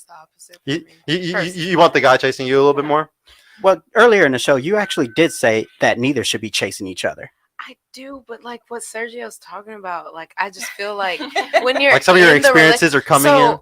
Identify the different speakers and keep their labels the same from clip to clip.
Speaker 1: the opposite for
Speaker 2: You,
Speaker 1: me.
Speaker 2: you want the guy chasing you a little bit more?
Speaker 3: Well, earlier in the show, you actually did say that neither should be chasing each other.
Speaker 1: I do, but like what Sergio's talking about, like I just feel like when you're
Speaker 2: Like some of your
Speaker 1: in the
Speaker 2: experiences are coming in.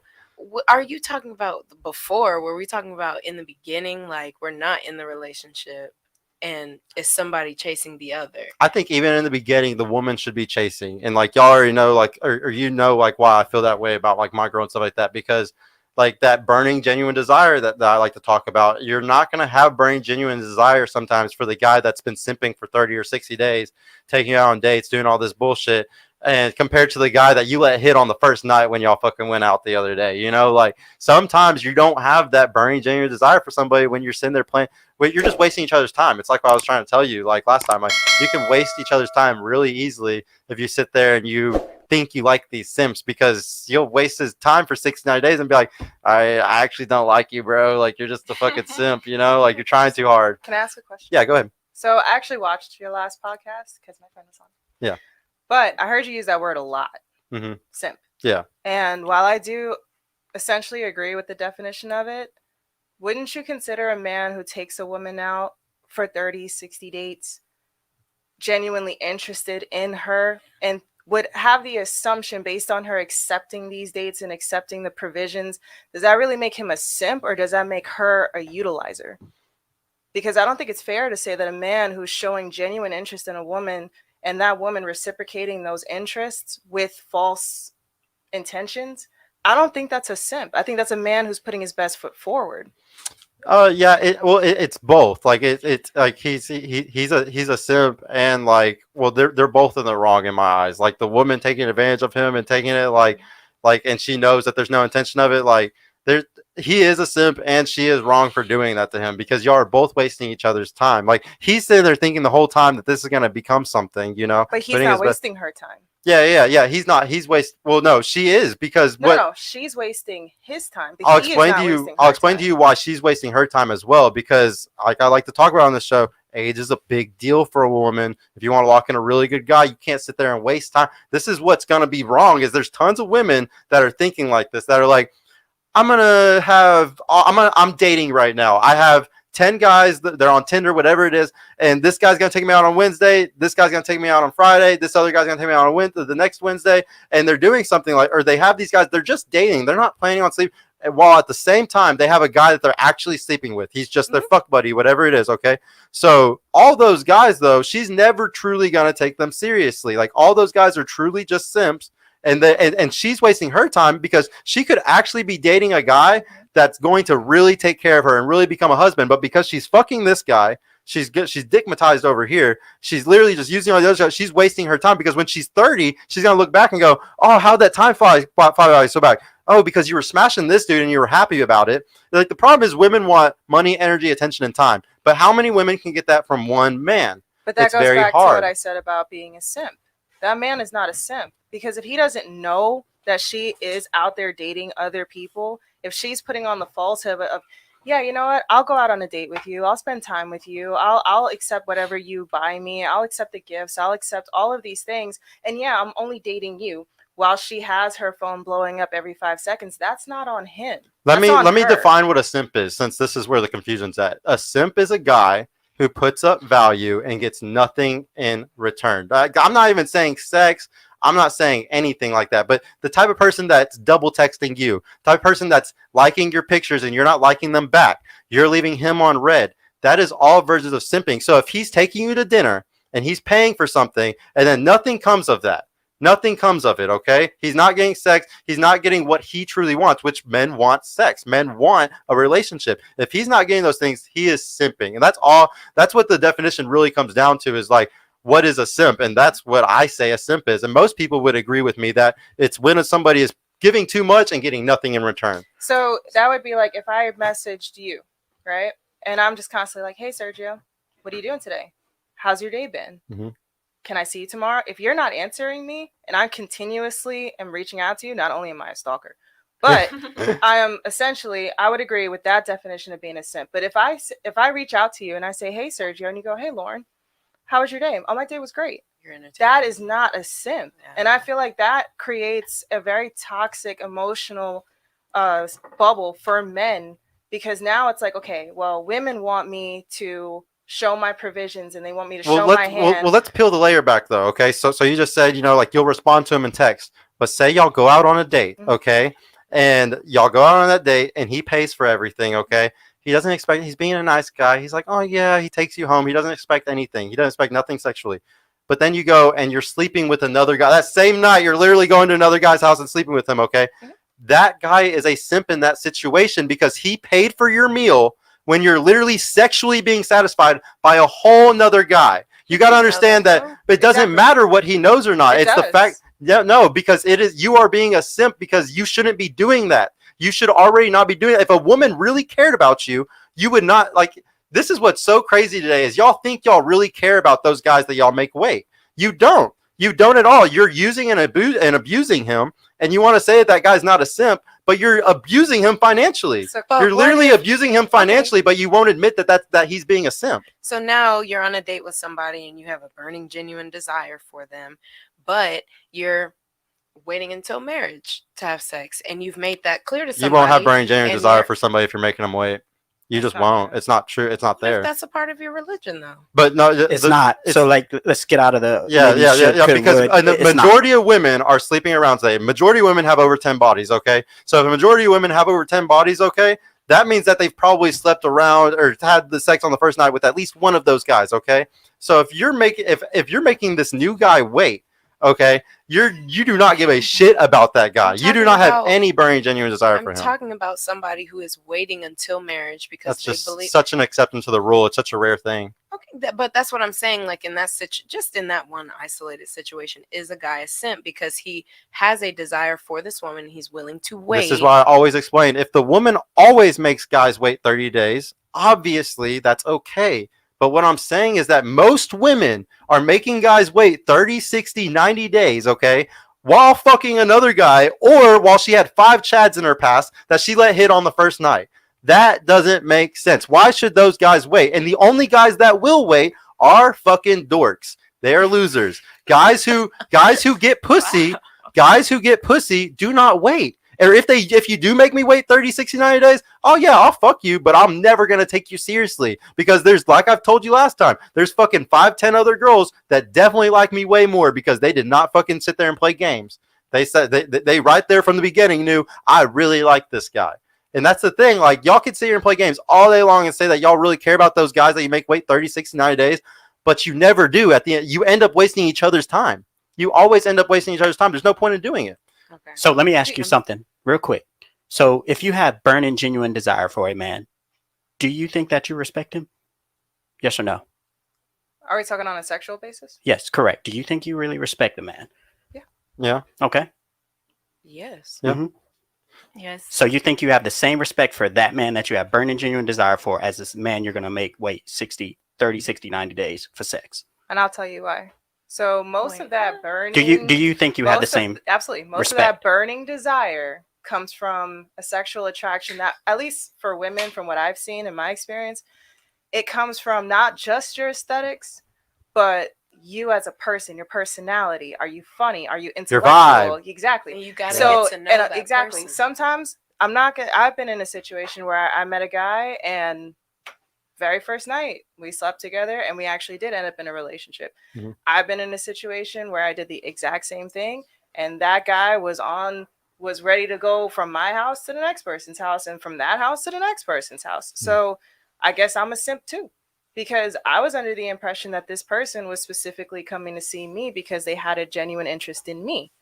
Speaker 1: Are you talking about before? Were we talking about in the beginning? Like we're not in the relationship, and is somebody chasing the other?
Speaker 2: I think even in the beginning, the woman should be chasing, and like y'all already know, like or you know, like why I feel that way about like my girl and stuff like that, because like that burning genuine desire that I like to talk about, you're not gonna have burning genuine desire sometimes for the guy that's been simping for 30 or 60 days, taking you out on dates, doing all this bullshit. And compared to the guy that you let hit on the first night when y'all fucking went out the other day, you know, like sometimes you don't have that burning genuine desire for somebody when you're sitting there playing. Wait, you're just wasting each other's time. It's like what I was trying to tell you, like last time. Like you can waste each other's time really easily if you sit there and you think you like these simps, because you'll waste his time for 69 days and be like, I actually don't like you, bro. Like you're just a fucking simp, you know? Like you're trying too hard.
Speaker 4: Can I ask a question?
Speaker 2: Yeah, go ahead.
Speaker 4: So I actually watched your last podcast because my friend was on.
Speaker 2: Yeah.
Speaker 4: But I heard you use that word a lot.
Speaker 2: Mm-hmm.
Speaker 4: Simp.
Speaker 2: Yeah.
Speaker 4: And while I do essentially agree with the definition of it, wouldn't you consider a man who takes a woman out for 30, 60 dates genuinely interested in her and would have the assumption based on her accepting these dates and accepting the provisions? Does that really make him a simp, or does that make her a utilizer? Because I don't think it's fair to say that a man who's showing genuine interest in a woman and that woman reciprocating those interests with false intentions, I don't think that's a simp. I think that's a man who's putting his best foot forward.
Speaker 2: Yeah. It's both. Like it's like he's a simp, and like, well, they're both in the wrong in my eyes. Like the woman taking advantage of him and taking it like, and she knows that there's no intention of it. Like he is a simp, and she is wrong for doing that to him, because y'all are both wasting each other's time. Like he's sitting there thinking the whole time that this is gonna become something, you know.
Speaker 4: But he's not wasting her time.
Speaker 2: Yeah. He's not. He's Well, no, she is, because
Speaker 4: no, she's wasting his time.
Speaker 2: I'll explain to you why she's wasting her time as well. Because, like I like to talk about on this show, age is a big deal for a woman. If you want to lock in a really good guy, you can't sit there and waste time. This is what's gonna be wrong. Is there's tons of women that are thinking like this, that are like, I'm dating right now. I have 10 guys that they're on Tinder, whatever it is, and this guy's gonna take me out on Wednesday, this guy's gonna take me out on Friday, this other guy's gonna take me out on the next Wednesday, and they're doing something like, or they have these guys, they're just dating, they're not planning on sleep, while at the same time they have a guy that they're actually sleeping with. He's just their fuck buddy, whatever it is. Okay, so all those guys though, she's never truly gonna take them seriously. Like all those guys are truly just simps. And she's wasting her time, because she could actually be dating a guy that's going to really take care of her and really become a husband. But because she's fucking this guy, she's dickmatized over here. She's literally just using all the other. She's wasting her time, because when she's 30, she's gonna look back and go, "Oh, how'd that time fly so back? Oh, because you were smashing this dude and you were happy about it." Like the problem is, women want money, energy, attention, and time. But how many women can get that from one man?
Speaker 4: But that goes back to what I said about being a simp. That man is not a simp, because if he doesn't know that she is out there dating other people, if she's putting on the falsehood of, yeah, you know what, I'll go out on a date with you, I'll spend time with you, I'll accept whatever you buy me, I'll accept the gifts, I'll accept all of these things, and yeah, I'm only dating you, while she has her phone blowing up every 5 seconds, that's not on him. Let
Speaker 2: me define what a simp is, since this is where the confusion's at. A simp is a guy who puts up value and gets nothing in return. I'm not even saying sex. I'm not saying anything like that. But the type of person that's double texting you, type of person that's liking your pictures and you're not liking them back, you're leaving him on red. That is all versions of simping. So if he's taking you to dinner and he's paying for something and then nothing comes of that, nothing comes of it, okay? He's not getting sex. He's not getting what he truly wants, which men want sex. Men want a relationship. If he's not getting those things, he is simping. And that's all. That's what the definition really comes down to, is like, what is a simp? And that's what I say a simp is. And most people would agree with me that it's when somebody is giving too much and getting nothing in return.
Speaker 4: So that would be like if I messaged you, right? And I'm just constantly like, hey, Sergio, what are you doing today? How's your day been?
Speaker 2: Mm-hmm.
Speaker 4: Can I see you tomorrow? If you're not answering me and I'm continuously am reaching out to you, not only am I a stalker, but I am essentially, I would agree with that definition of being a simp. But if I reach out to you and I say, hey, Sergio, and you go, hey, Lauren, how was your day? Oh, my day was great. That is not a simp. Yeah. And I feel like that creates a very toxic emotional bubble for men, because now it's like, okay, well, women want me to show my provisions and they want me to show my hand.
Speaker 2: Well, let's peel the layer back though. Okay, so you just said, like you'll respond to him in text, but say y'all go out on a date, okay, and y'all go out on that date and he pays for everything, okay. He doesn't expect. He's being a nice guy. He's like, oh yeah, he takes you home. He doesn't expect anything. He doesn't expect nothing sexually. But then you go and you're sleeping with another guy. That same night, you're literally going to another guy's house and sleeping with him, okay? That guy is a simp in that situation because he paid for your meal when you're literally sexually being satisfied by a whole nother guy. You got to understand that it doesn't matter what he knows or not. It's the fact. Yeah, no, because you are being a simp because you shouldn't be doing that. You should already not be doing it. If a woman really cared about you, you would not like. This is what's so crazy today is y'all think y'all really care about those guys that y'all make wait. You don't. You don't at all. You're using and abusing him, and you want to say that guy's not a simp, but you're abusing him financially. You're literally abusing him financially, but you won't admit that he's being a simp.
Speaker 1: So now you're on a date with somebody and you have a burning, genuine desire for them, but you're waiting until marriage to have sex, and you've made that clear to somebody.
Speaker 2: You won't have burning, genuine desire for somebody if you're making them wait. You just won't. It's not true. It's not there.
Speaker 1: That's a part of your religion, though.
Speaker 2: But no,
Speaker 3: it's not. So, like, let's get out of the
Speaker 2: yeah. Because the majority of women are sleeping around today. Majority of women have over 10 bodies. Okay, so if a majority of women have over 10 bodies, okay, that means that they've probably slept around or had the sex on the first night with at least one of those guys. Okay, so if you're making this new guy wait, okay, you do not give a shit about that guy. You do not have any burning, genuine desire for him.
Speaker 1: I'm talking about somebody who is waiting until marriage because
Speaker 2: that's just such an acceptance to the rule. It's such a rare thing.
Speaker 1: Okay, but that's what I'm saying. Like in that just in that one isolated situation, is a guy a simp because he has a desire for this woman? He's willing to wait.
Speaker 2: This is why I always explain: if the woman always makes guys wait 30 days, obviously that's okay. But what I'm saying is that most women are making guys wait 30, 60, 90 days, okay, while fucking another guy or while she had 5 chads in her past that she let hit on the first night. That doesn't make sense. Why should those guys wait? And the only guys that will wait are fucking dorks. They are losers. Guys who get pussy, guys who get pussy do not wait. Or if you do make me wait 30, 60, 90 days, oh yeah, I'll fuck you, but I'm never going to take you seriously. Because there's, like I've told you last time, there's fucking 5, 10 other girls that definitely like me way more because they did not fucking sit there and play games. They said, they right there from the beginning knew, I really like this guy. And that's the thing, like y'all can sit here and play games all day long and say that y'all really care about those guys that you make wait 30, 60, 90 days, but you never do. At the end, you end up wasting each other's time. You always end up wasting each other's time. There's no point in doing it.
Speaker 3: Okay. So let me ask you something real quick. So if you have burning, genuine desire for a man, do you think that you respect him? Yes or no?
Speaker 4: Are we talking on a sexual basis?
Speaker 3: Yes, correct. Do you think you really respect the man?
Speaker 4: Yeah.
Speaker 2: Yeah.
Speaker 3: Okay.
Speaker 1: Yes.
Speaker 2: Yeah.
Speaker 3: Mm-hmm.
Speaker 1: Yes.
Speaker 3: So you think you have the same respect for that man that you have burning, genuine desire for as this man you're going to make wait 30, 60, 90 days for sex?
Speaker 4: And I'll tell you why. So most of that burning...
Speaker 3: Do you think you have the same
Speaker 4: absolutely. Most
Speaker 3: respect?
Speaker 4: of that burning desire comes from a sexual attraction that, at least for women, from what I've seen in my experience, it comes from not just your aesthetics, but you as a person, your personality. Are you funny? Are you intellectual?
Speaker 2: Your vibe.
Speaker 4: Exactly.
Speaker 1: And you gotta get to know that
Speaker 4: exactly.
Speaker 1: person.
Speaker 4: Sometimes I've been in a situation where I met a guy and very first night we slept together and we actually did end up in a relationship. Mm-hmm. I've been in a situation where I did the exact same thing and that guy was ready to go from my house to the next person's house and from that house to the next person's house. Mm-hmm. So I guess I'm a simp too, because I was under the impression that this person was specifically coming to see me because they had a genuine interest in me.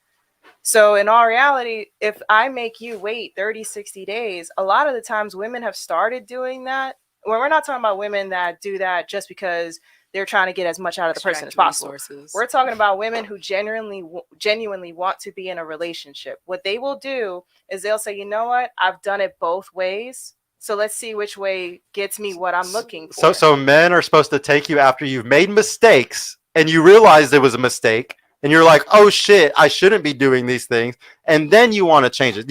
Speaker 4: So in all reality, if I make you wait 30, 60 days, a lot of the times women have started doing that. Well, we're not talking about women that do that just because they're trying to get as much out of the person as possible. We're talking about women who genuinely want to be in a relationship. What they will do is they'll say, you know what? I've done it both ways. So let's see which way gets me what I'm looking for.
Speaker 2: So men are supposed to take you after you've made mistakes and you realize it was a mistake and you're like, oh shit, I shouldn't be doing these things. And then you want to change it.